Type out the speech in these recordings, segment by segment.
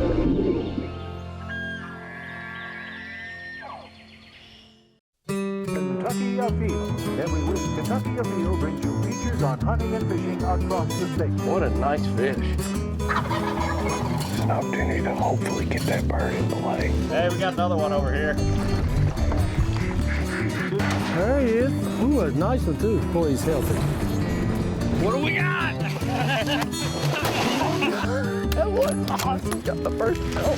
Kentucky Afield. Every week, Kentucky Afield brings you features on hunting and fishing across the state. What a nice fish. It's an opportunity to hopefully get that bird in the lake. Hey, we got another one over here. There he is. Ooh, a nice one too. Boy, he's healthy. What do we got? That was awesome. Got the first jump.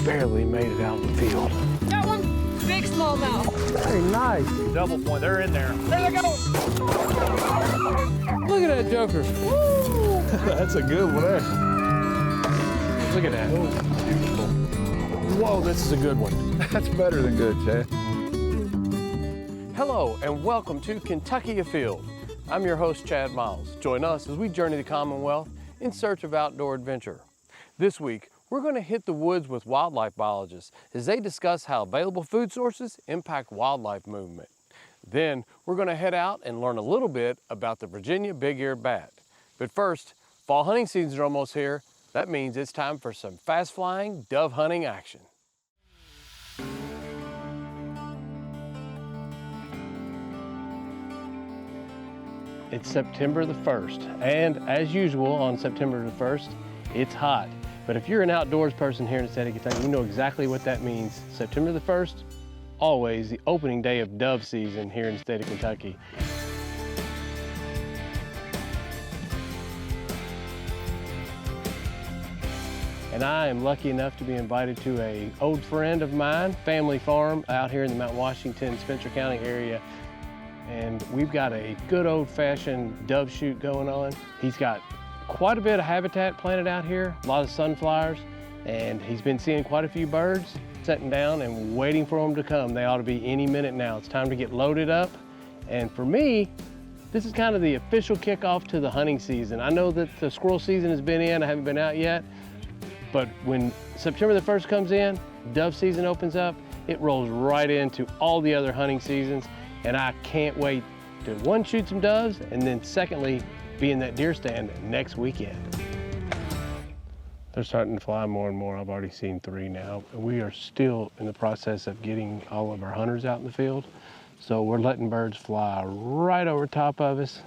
Barely made it out of the field. Got one big smallmouth. Very nice. Double point, they're in there. There they go. Look at that joker. Woo! That's a good one there. Look at that. Beautiful. Whoa, this is a good one. That's better than good, Chad. Hello and welcome to Kentucky Afield. I'm your host, Chad Miles. Join us as we journey the Commonwealth in search of outdoor adventure. This week, we're going to hit the woods with wildlife biologists as they discuss how available food sources impact wildlife movement. Then, we're going to head out and learn a little bit about the Virginia big-eared bat. But first, fall hunting seasons are almost here. That means it's time for some fast-flying dove hunting action. It's September the 1st, and as usual on September the 1st, it's hot. But if you're an outdoors person here in the state of Kentucky, you know exactly what that means. September the 1st, always the opening day of dove season here in the state of Kentucky. And I am lucky enough to be invited to an old friend of mine, family farm out here in the Mount Washington, Spencer County area. And we've got a good old-fashioned dove shoot going on. He's got quite a bit of habitat planted out here, a lot of sunflowers, and he's been seeing quite a few birds sitting down and waiting for them to come. They ought to be any minute now. It's time to get loaded up. And for me, this is kind of the official kickoff to the hunting season. I know that the squirrel season has been in, I haven't been out yet, but when September the 1st comes in, dove season opens up, it rolls right into all the other hunting seasons. And I can't wait to, one, shoot some doves, and then secondly, be in that deer stand next weekend. They're starting to fly more and more. I've already seen 3 now. We are still in the process of getting all of our hunters out in the field. So we're letting birds fly right over top of us,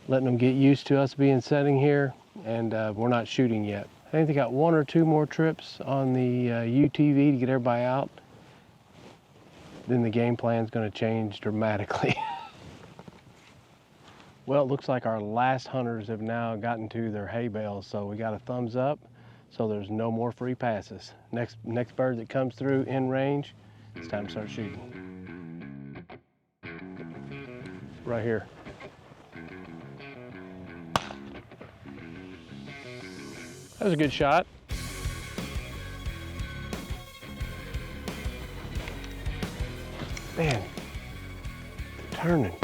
letting them get used to us being sitting here, and we're not shooting yet. I think they got 1 or 2 more trips on the UTV to get everybody out. Then the game plan is going to change dramatically. Well, it looks like our last hunters have now gotten to their hay bales, so we got a thumbs up, so there's no more free passes. Next bird that comes through in range, it's time to start shooting. Right here. That was a good shot. Man, they're turning.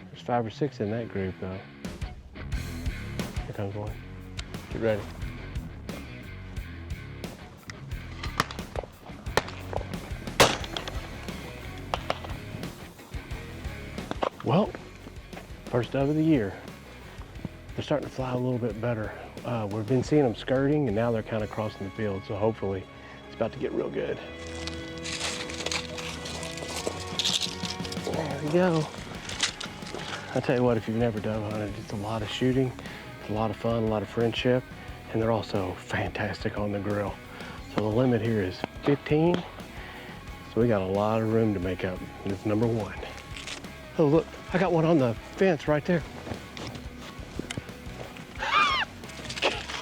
There's 5 or 6 in that group though. Here comes one. Get ready. Well, first dove of the year. They're starting to fly a little bit better. We've been seeing them skirting and now they're kind of crossing the field, so hopefully it's about to get real good. There we go. I tell you what, if you've never dove hunted, it's a lot of shooting, it's a lot of fun, a lot of friendship, and they're also fantastic on the grill. So the limit here is 15, so we got a lot of room to make up. This is number 1. Oh look, I got one on the fence right there.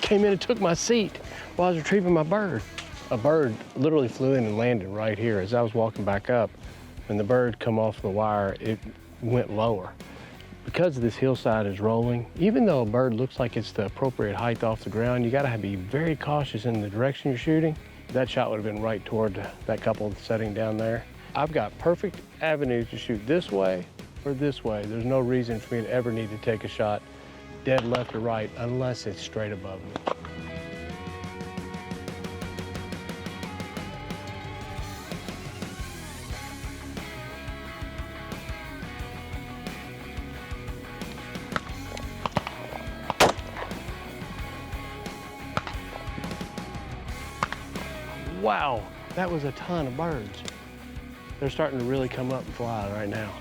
Came in and took my seat while I was retrieving my bird. A bird literally flew in and landed right here. As I was walking back up, when the bird come off the wire, it went lower. Because this hillside is rolling, even though a bird looks like it's the appropriate height off the ground, you gotta be very cautious in the direction you're shooting. That shot would have been right toward that couple setting down there. I've got perfect avenues to shoot this way or this way. There's no reason for me to ever need to take a shot dead left or right unless it's straight above me. Wow, that was a ton of birds. They're starting to really come up and fly right now.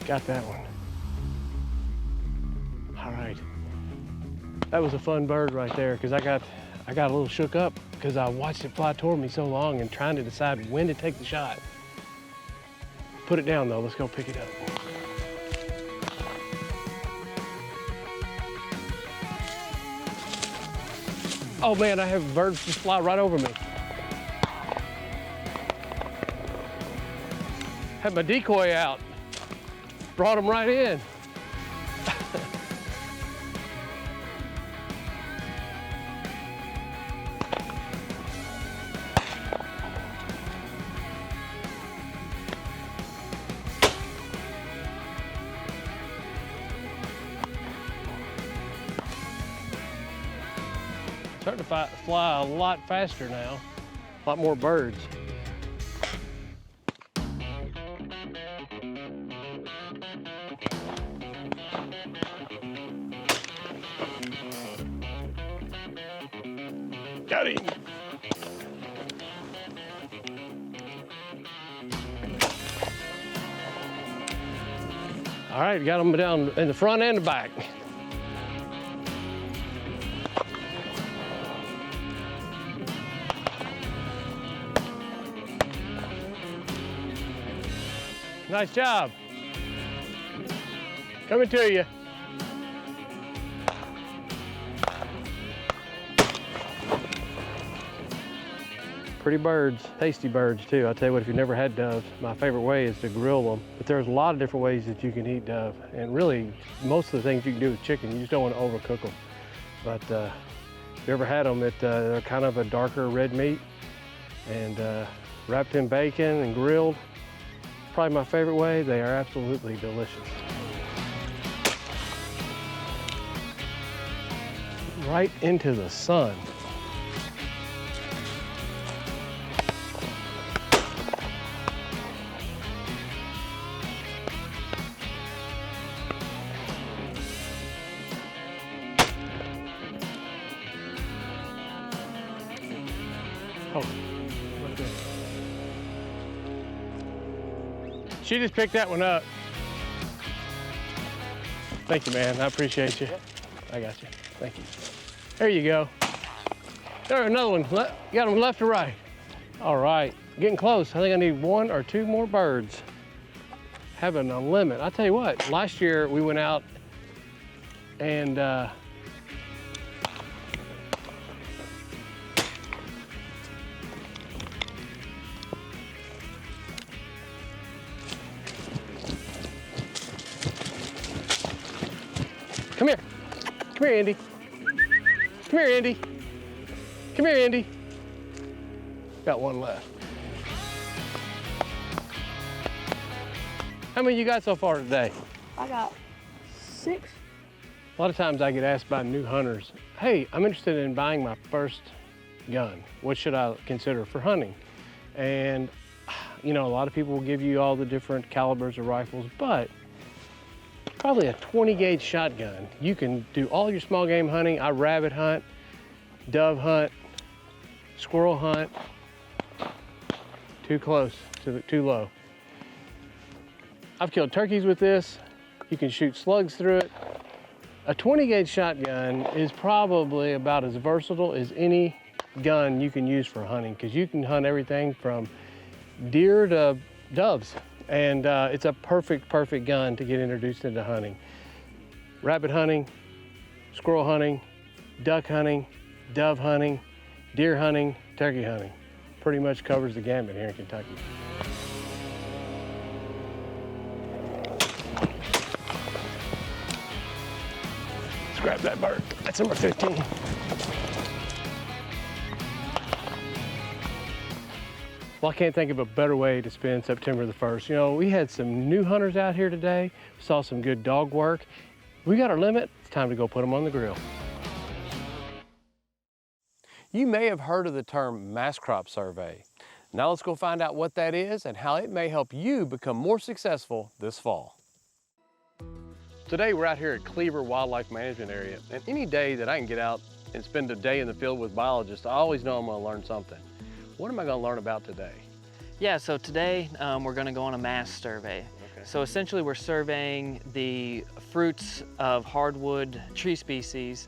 Got that one. All right. That was a fun bird right there because I got a little shook up because I watched it fly toward me so long and trying to decide when to take the shot. Put it down though, let's go pick it up. Oh man, I have birds just fly right over me. Had my decoy out. Brought them right in. Starting to fly a lot faster now, a lot more birds. Got him. All right, got them down in the front and the back. Nice job. Coming to you. Pretty birds, tasty birds too. I'll tell you what, if you've never had doves, my favorite way is to grill them. But there's a lot of different ways that you can eat dove. And really, most of the things you can do with chicken, you just don't want to overcook them. But if you ever had them, they're kind of a darker red meat and wrapped in bacon and grilled. Probably my favorite way. They are absolutely delicious. Right into the sun. Oh, okay. She just picked that one up. Thank you, man. I appreciate you. I got you. Thank you. There you go. There's another one. You got them left or right? All right. Getting close. I think I need 1 or 2 more birds. Having a limit. I'll tell you what, last year we went out and come here. Come here, Andy. Come here, Andy. Come here, Andy. Got one left. How many you got so far today? I got 6. A lot of times I get asked by new hunters, hey, I'm interested in buying my first gun. What should I consider for hunting? And, you know, a lot of people will give you all the different calibers of rifles, but probably a 20 gauge shotgun. You can do all your small game hunting. I rabbit hunt, dove hunt, squirrel hunt. Too close, too low. I've killed turkeys with this. You can shoot slugs through it. A 20 gauge shotgun is probably about as versatile as any gun you can use for hunting, because you can hunt everything from deer to doves. And it's a perfect gun to get introduced into hunting. Rabbit hunting, squirrel hunting, duck hunting, dove hunting, deer hunting, turkey hunting. Pretty much covers the gamut here in Kentucky. Let's grab that bird. That's number 15. Well, I can't think of a better way to spend September the 1st. You know, we had some new hunters out here today, saw some good dog work. We got our limit, it's time to go put them on the grill. You may have heard of the term mast crop survey. Now let's go find out what that is and how it may help you become more successful this fall. Today we're out here at Cleaver Wildlife Management Area, and any day that I can get out and spend a day in the field with biologists, I always know I'm going to learn something. What am I going to learn about today? Yeah, so today we're going to go on a mast survey. Okay. So essentially we're surveying the fruits of hardwood tree species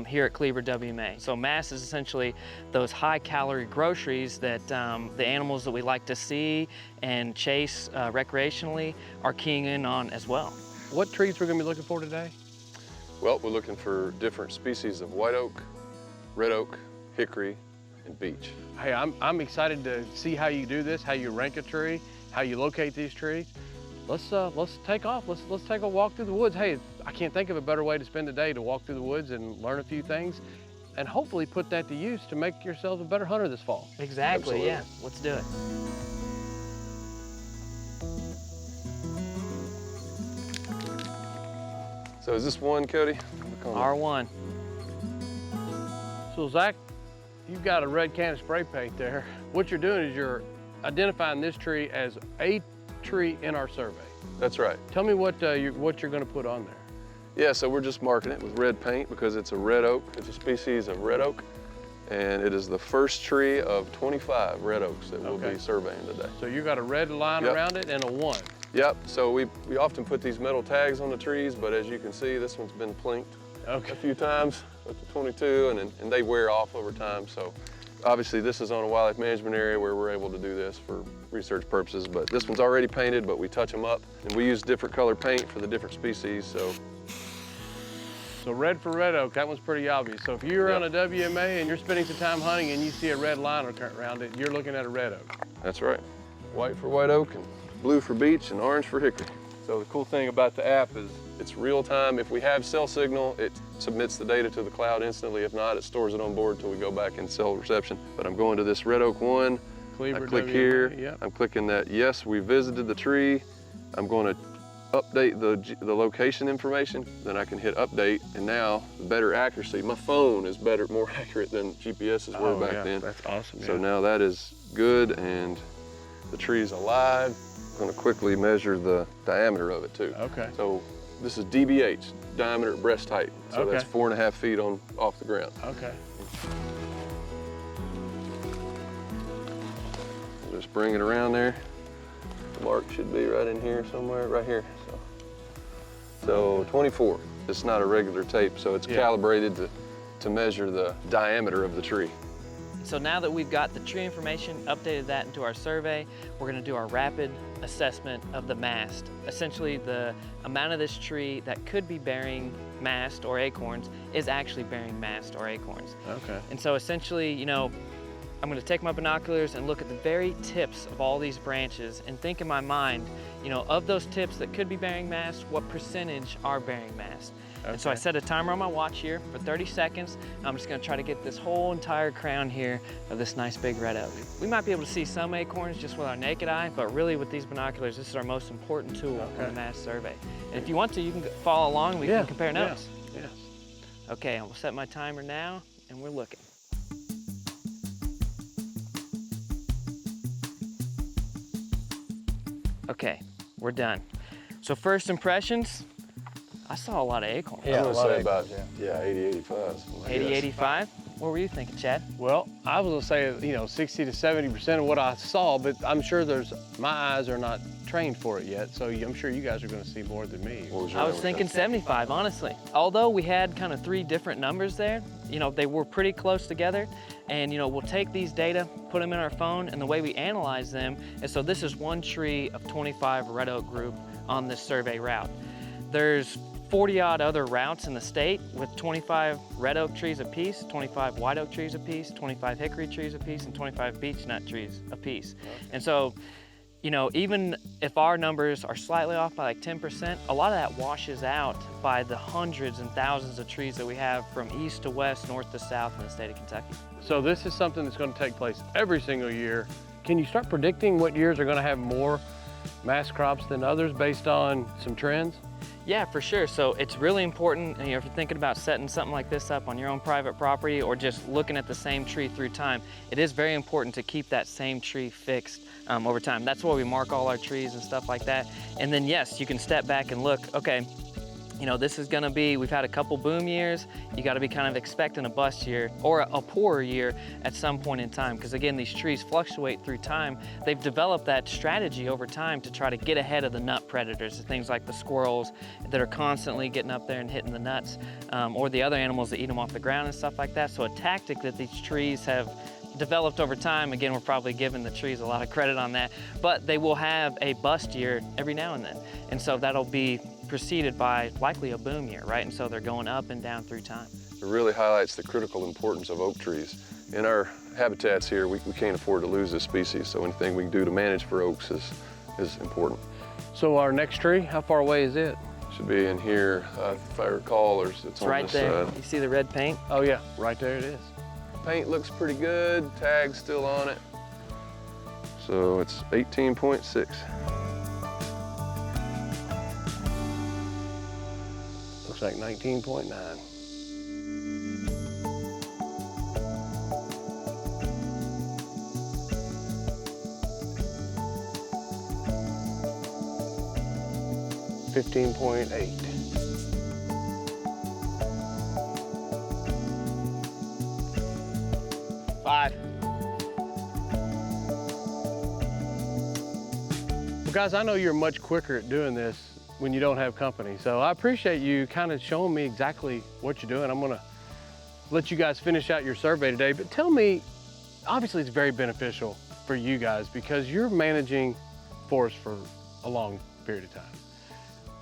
here at Cleaver WMA. So mast is essentially those high-calorie groceries that the animals that we like to see and chase recreationally are keying in on as well. What trees we're going to be looking for today? Well, we're looking for different species of white oak, red oak, hickory, and beech. Hey, I'm excited to see how you do this, how you rank a tree, how you locate these trees. Let's take off. Let's take a walk through the woods. Hey, I can't think of a better way to spend the day to walk through the woods and learn a few things, and hopefully put that to use to make yourselves a better hunter this fall. Exactly, Absolutely. yeah. Let's do it. So is this one, Cody? R1. So Zach, you've got a red can of spray paint there. What you're doing is you're identifying this tree as a tree in our survey. That's right. Tell me what you're going to put on there. Yeah, so we're just marking it with red paint because it's a red oak. It's a species of red oak, and it is the first tree of 25 red oaks that we'll be surveying today. So you got a red line around it and a 1. Yep, so we often put these metal tags on the trees, but as you can see, this one's been plinked a few times with the 22, and they wear off over time. So obviously this is on a wildlife management area where we're able to do this for research purposes, but this one's already painted, but we touch them up, and we use different color paint for the different species. So red for red oak, that one's pretty obvious. So if you're on a WMA and you're spending some time hunting and you see a red line around it, you're looking at a red oak. That's right. White for white oak, and blue for beech, and orange for hickory. So the cool thing about the app is it's real time. If we have cell signal, it submits the data to the cloud instantly. If not, it stores it on board until we go back in cell reception. But I'm going to this red oak 1. Cleaver I click WMA, here. yep. I'm clicking that yes, we visited the tree. I'm going to update the location information. Then I can hit update, and now better accuracy. My phone is more accurate than GPS's were back then. That's awesome. So now that is good, and the tree's alive. I'm going to quickly measure the diameter of it too. Okay. So this is DBH, diameter at breast height. So that's 4.5 feet off the ground. Okay. We'll just bring it around there. The mark should be right in here somewhere, right here. So 24. It's not a regular tape, so it's calibrated to measure the diameter of the tree. So now that we've got the tree information, updated that into our survey, we're going to do our rapid assessment of the mast. Essentially, the amount of this tree that could be bearing mast or acorns is actually bearing mast or acorns. Okay. And so essentially, you know, I'm going to take my binoculars and look at the very tips of all these branches and think in my mind, you know, of those tips that could be bearing mast, what percentage are bearing mast. Okay. And so I set a timer on my watch here for 30 seconds. I'm just going to try to get this whole entire crown here of this nice big red oak. We might be able to see some acorns just with our naked eye, but really with these binoculars, this is our most important tool in the mast survey. And if you want to, you can follow along and we can compare notes. Yeah. Okay, I will set my timer now and we're looking. Okay, we're done. So first impressions, I saw a lot of acorns. I'm gonna say about 80, 85. 80, 85? What were you thinking, Chad? Well, I was gonna say, you know, 60 to 70% of what I saw, but I'm sure my eyes are not trained for it yet, so I'm sure you guys are gonna see more than me. I was thinking 75, honestly. Although we had kind of 3 different numbers there, you know, they were pretty close together. And, you know, we'll take these data, put them in our phone, and the way we analyze them is, so this is one tree of 25 red oak group on this survey route. There's 40-odd other routes in the state with 25 red oak trees apiece, 25 white oak trees apiece, 25 hickory trees apiece, and 25 beech nut trees apiece. And so you know, even if our numbers are slightly off by like 10%, a lot of that washes out by the hundreds and thousands of trees that we have from east to west, north to south in the state of Kentucky. So this is something that's going to take place every single year. Can you start predicting what years are going to have more mast crops than others based on some trends? Yeah, for sure. So it's really important, you know, if you're thinking about setting something like this up on your own private property or just looking at the same tree through time, it is very important to keep that same tree fixed over time. That's why we mark all our trees and stuff like that. And then yes, you can step back and look, okay, you know, this is gonna be, we've had a couple boom years, you gotta be kind of expecting a bust year or a poorer year at some point in time. Because again, these trees fluctuate through time. They've developed that strategy over time to try to get ahead of the nut predators, things like the squirrels that are constantly getting up there and hitting the nuts, or the other animals that eat them off the ground and stuff like that. So a tactic that these trees have developed over time, again, we're probably giving the trees a lot of credit on that, but they will have a bust year every now and then. And so that'll be preceded by likely a boom year, right? And so they're going up and down through time. It really highlights the critical importance of oak trees. In our habitats here, we can't afford to lose this species, so anything we can do to manage for oaks is important. So our next tree, how far away is it? Should be in here, if I recall, it's on right this there. side. You see the red paint? Oh yeah, right there it is. Paint looks pretty good, tag's still on it. So it's 18.6. Looks like 19.9. $15.8. $5. Well, guys, I know you're much quicker at doing this when you don't have company, so I appreciate you kind of showing me exactly what you're doing. I'm gonna let you guys finish out your survey today, but tell me, obviously it's very beneficial for you guys because you're managing forests for a long period of time.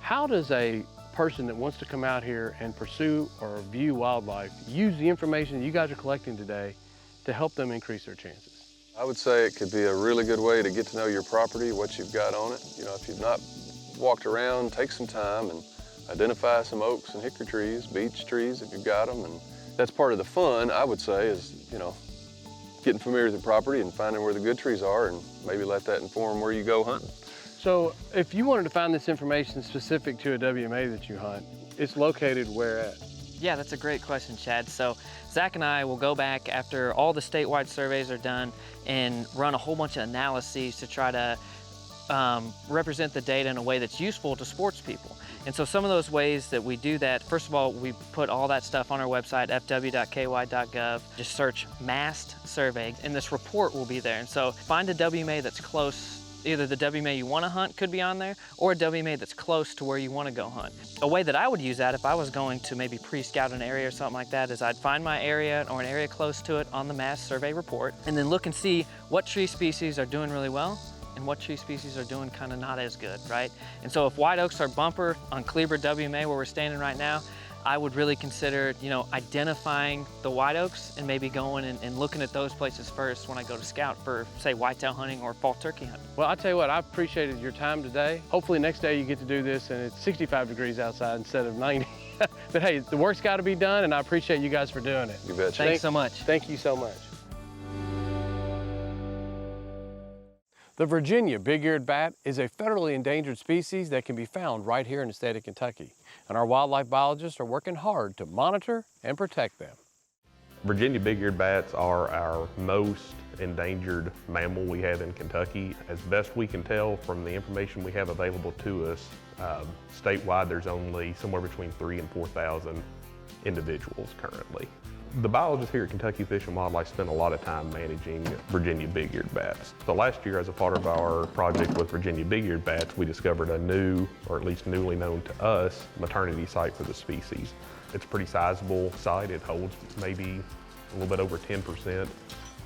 How does a person that wants to come out here and pursue or view wildlife use the information you guys are collecting today to help them increase their chances? I would say it could be a really good way to get to know your property, what you've got on it. You know, if you've not walked around, take some time and identify some oaks and hickory trees, beech trees if you've got them. And that's part of the fun, I would say, is, you know, getting familiar with the property and finding where the good trees are and maybe let that inform where you go hunting. So if you wanted to find this information specific to a WMA that you hunt, it's located where at? Yeah, that's a great question, Chad. So Zach and I will go back after all the statewide surveys are done and run a whole bunch of analyses to try to represent the data in a way that's useful to sports people. And so some of those ways that we do that, first of all, we put all that stuff on our website, fw.ky.gov. Just search Mast survey, and this report will be there. And so find a WMA that's close. Either the WMA you want to hunt could be on there, or a WMA that's close to where you want to go hunt. A way that I would use that if I was going to maybe pre-scout an area or something like that is I'd find my area or an area close to it on the Mast survey report, and then look and see what tree species are doing really well and what tree species are doing kind of not as good, right? And so if white oaks are bumper on Kleber WMA where we're standing right now, I would really consider, you know, identifying the white oaks and maybe going and looking at those places first when I go to scout for, say, whitetail hunting or fall turkey hunting. Well, I'll tell you what, I appreciated your time today. Hopefully next day you get to do this and it's 65 degrees outside instead of 90. But hey, the work's got to be done, and I appreciate you guys for doing it. You betcha. Thanks so much. Thank you so much. The Virginia big-eared bat is a federally endangered species that can be found right here in the state of Kentucky. And our wildlife biologists are working hard to monitor and protect them. Virginia big-eared bats are our most endangered mammal we have in Kentucky. As best we can tell from the information we have available to us, statewide there's only somewhere between 3,000 and 4,000 individuals currently. The biologists here at Kentucky Fish and Wildlife spend a lot of time managing Virginia big-eared bats. So last year, as a part of our project with Virginia big-eared bats, we discovered a new, or at least newly known to us, maternity site for the species. It's a pretty sizable site. It holds maybe a little bit over 10%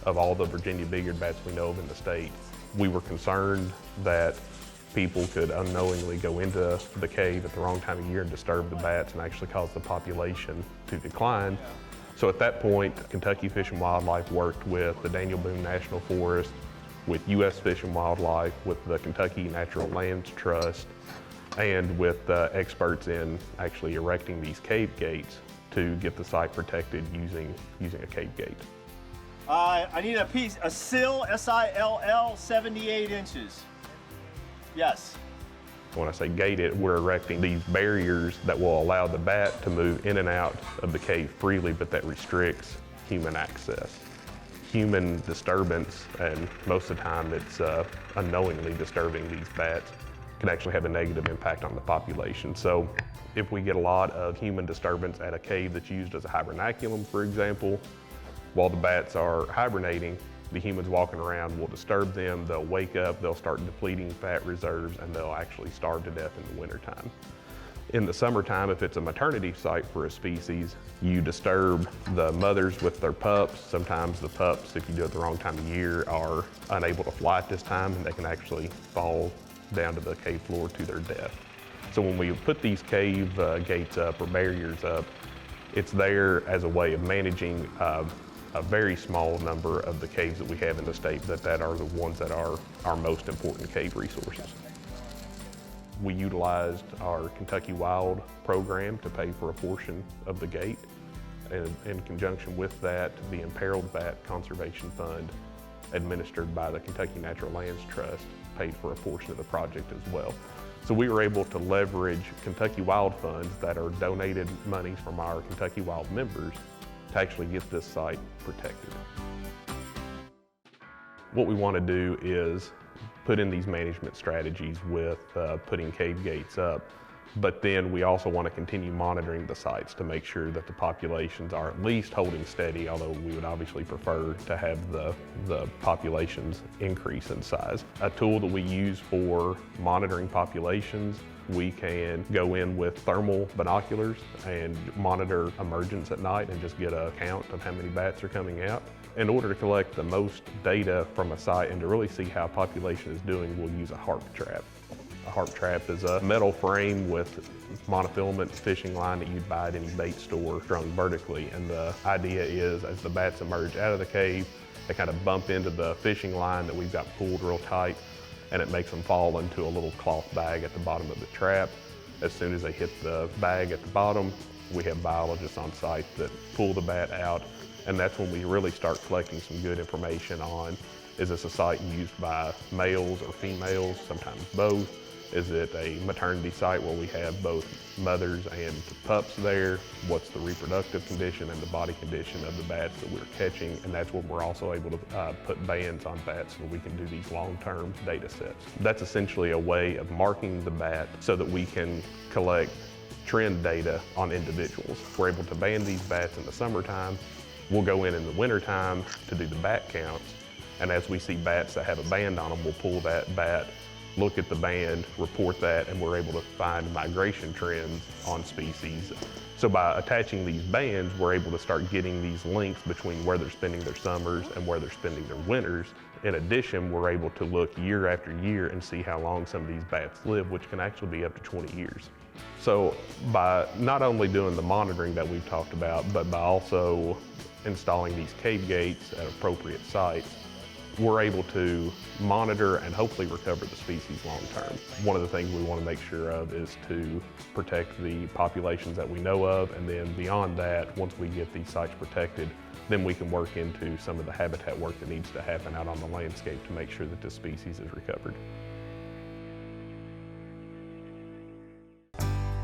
of all the Virginia big-eared bats we know of in the state. We were concerned that people could unknowingly go into the cave at the wrong time of year and disturb the bats and actually cause the population to decline. So at that point, Kentucky Fish and Wildlife worked with the Daniel Boone National Forest, with U.S. Fish and Wildlife, with the Kentucky Natural Lands Trust, and with experts in actually erecting these cave gates to get the site protected using a cave gate. I need a sill, S-I-L-L, 78 inches. Yes. When I say gated, we're erecting these barriers that will allow the bat to move in and out of the cave freely, but that restricts human access. Human disturbance, and most of the time it's unknowingly disturbing these bats, can actually have a negative impact on the population. So if we get a lot of human disturbance at a cave that's used as a hibernaculum, for example, while the bats are hibernating, the humans walking around will disturb them, they'll wake up, they'll start depleting fat reserves, and they'll actually starve to death in the wintertime. In the summertime, if it's a maternity site for a species, you disturb the mothers with their pups. Sometimes the pups, if you do it the wrong time of year, are unable to fly at this time, and they can actually fall down to the cave floor to their death. So when we put these cave gates up or barriers up, it's there as a way of managing a very small number of the caves that we have in the state that are the ones that are our most important cave resources. We utilized our Kentucky Wild program to pay for a portion of the gate. And in conjunction with that, the Imperiled Bat Conservation Fund, administered by the Kentucky Natural Lands Trust, paid for a portion of the project as well. So we were able to leverage Kentucky Wild funds that are donated monies from our Kentucky Wild members to actually get this site protected. What we want to do is put in these management strategies with putting cave gates up, but then we also want to continue monitoring the sites to make sure that the populations are at least holding steady, although we would obviously prefer to have the populations increase in size. A tool that we use for monitoring populations, we can go in with thermal binoculars and monitor emergence at night and just get a count of how many bats are coming out. In order to collect the most data from a site and to really see how a population is doing, we'll use a harp trap. A harp trap is a metal frame with monofilament fishing line that you'd buy at any bait store strung vertically. And the idea is, as the bats emerge out of the cave, they kind of bump into the fishing line that we've got pulled real tight, and it makes them fall into a little cloth bag at the bottom of the trap. As soon as they hit the bag at the bottom, we have biologists on site that pull the bat out, and that's when we really start collecting some good information on, is this a site used by males or females, sometimes both? Is it a maternity site where we have both mothers and pups there? What's the reproductive condition and the body condition of the bats that we're catching? And that's when we're also able to put bands on bats so we can do these long-term data sets. That's essentially a way of marking the bat so that we can collect trend data on individuals. We're able to band these bats in the summertime. We'll go in the wintertime to do the bat counts. And as we see bats that have a band on them, we'll pull that bat, look at the band, report that, and we're able to find migration trends on species. So by attaching these bands, we're able to start getting these links between where they're spending their summers and where they're spending their winters. In addition, we're able to look year after year and see how long some of these bats live, which can actually be up to 20 years. So by not only doing the monitoring that we've talked about, but by also installing these cave gates at appropriate sites, we're able to monitor and hopefully recover the species long term. One of the things we want to make sure of is to protect the populations that we know of, and then beyond that, once we get these sites protected, then we can work into some of the habitat work that needs to happen out on the landscape to make sure that this species is recovered.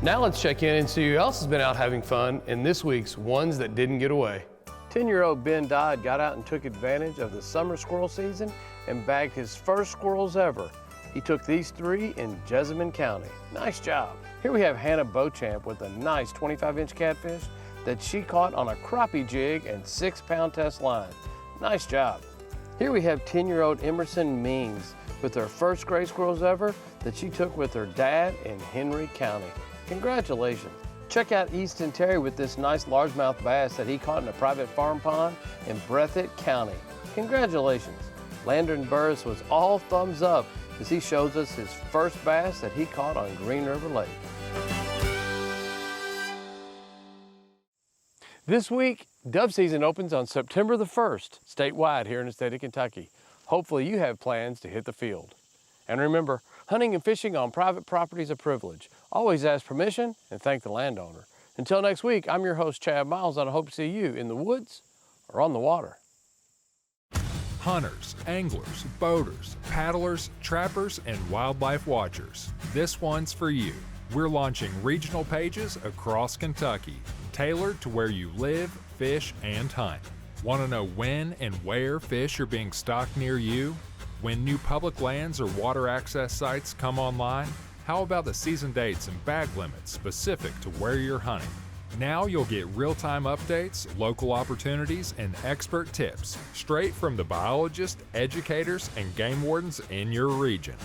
Now let's check in and see who else has been out having fun in this week's Ones That Didn't Get Away. 10-year-old Ben Dodd got out and took advantage of the summer squirrel season and bagged his first squirrels ever. He took these 3 in Jessamine County. Nice job. Here we have Hannah Beauchamp with a nice 25-inch catfish that she caught on a crappie jig and 6-pound test line. Nice job. Here we have 10-year-old Emerson Means with her first gray squirrels ever that she took with her dad in Henry County. Congratulations. Check out Easton Terry with this nice largemouth bass that he caught in a private farm pond in Breathitt County. Congratulations. Landon Burris was all thumbs up as he shows us his first bass that he caught on Green River Lake. This week, dove season opens on September the 1st, statewide here in the state of Kentucky. Hopefully you have plans to hit the field. And remember, hunting and fishing on private property is a privilege. Always ask permission and thank the landowner. Until next week, I'm your host, Chad Miles, and I hope to see you in the woods or on the water. Hunters, anglers, boaters, paddlers, trappers, and wildlife watchers, this one's for you. We're launching regional pages across Kentucky, tailored to where you live, fish, and hunt. Want to know when and where fish are being stocked near you? When new public lands or water access sites come online? How about the season dates and bag limits specific to where you're hunting? Now you'll get real-time updates, local opportunities, and expert tips straight from the biologists, educators, and game wardens in your region.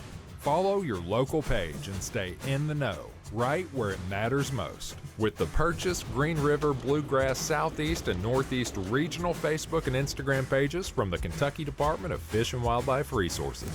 Follow your local page and stay in the know, right where it matters most. With the Purchase, Green River, Bluegrass, Southeast, and Northeast regional Facebook and Instagram pages from the Kentucky Department of Fish and Wildlife Resources.